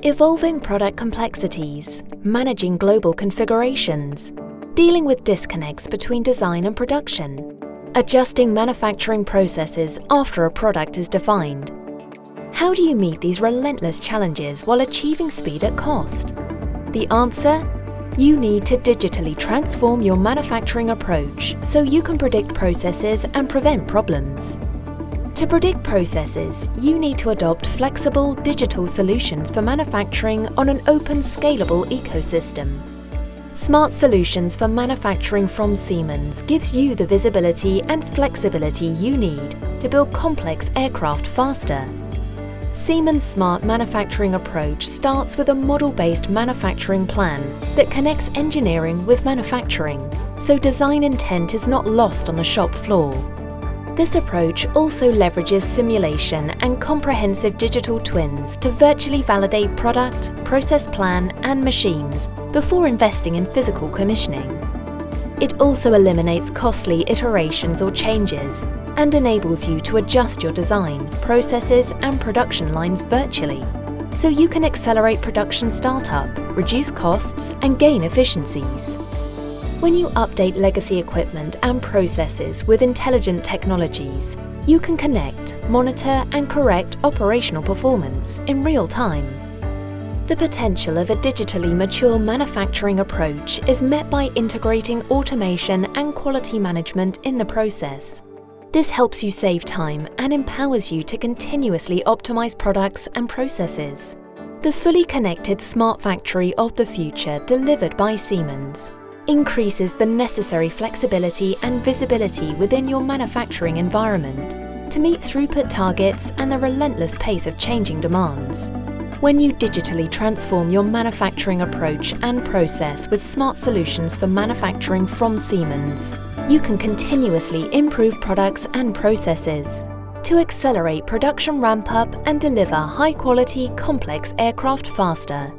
Evolving product complexities, managing global configurations, dealing with disconnects between design and production, adjusting manufacturing processes after a product is defined. How do you meet these relentless challenges while achieving speed at cost? The answer? You need to digitally transform your manufacturing approach so you can predict processes and prevent problems. To predict processes, you need to adopt flexible digital solutions for manufacturing on an open, scalable ecosystem. Smart Solutions for Manufacturing from Siemens gives you the visibility and flexibility you need to build complex aircraft faster. Siemens' smart manufacturing approach starts with a model-based manufacturing plan that connects engineering with manufacturing, so design intent is not lost on the shop floor. This approach also leverages simulation and comprehensive digital twins to virtually validate product, process plan, and machines before investing in physical commissioning. It also eliminates costly iterations or changes and enables you to adjust your design, processes, and production lines virtually, so you can accelerate production startup, reduce costs, and gain efficiencies. When you update legacy equipment and processes with intelligent technologies, you can connect, monitor, and correct operational performance in real time. The potential of a digitally mature manufacturing approach is met by integrating automation and quality management in the process. This helps you save time and empowers you to continuously optimize products and processes. The fully connected smart factory of the future delivered by Siemens increases the necessary flexibility and visibility within your manufacturing environment to meet throughput targets and the relentless pace of changing demands. When you digitally transform your manufacturing approach and process with smart solutions for manufacturing from Siemens, you can continuously improve products and processes to accelerate production ramp-up and deliver high-quality, complex aircraft faster.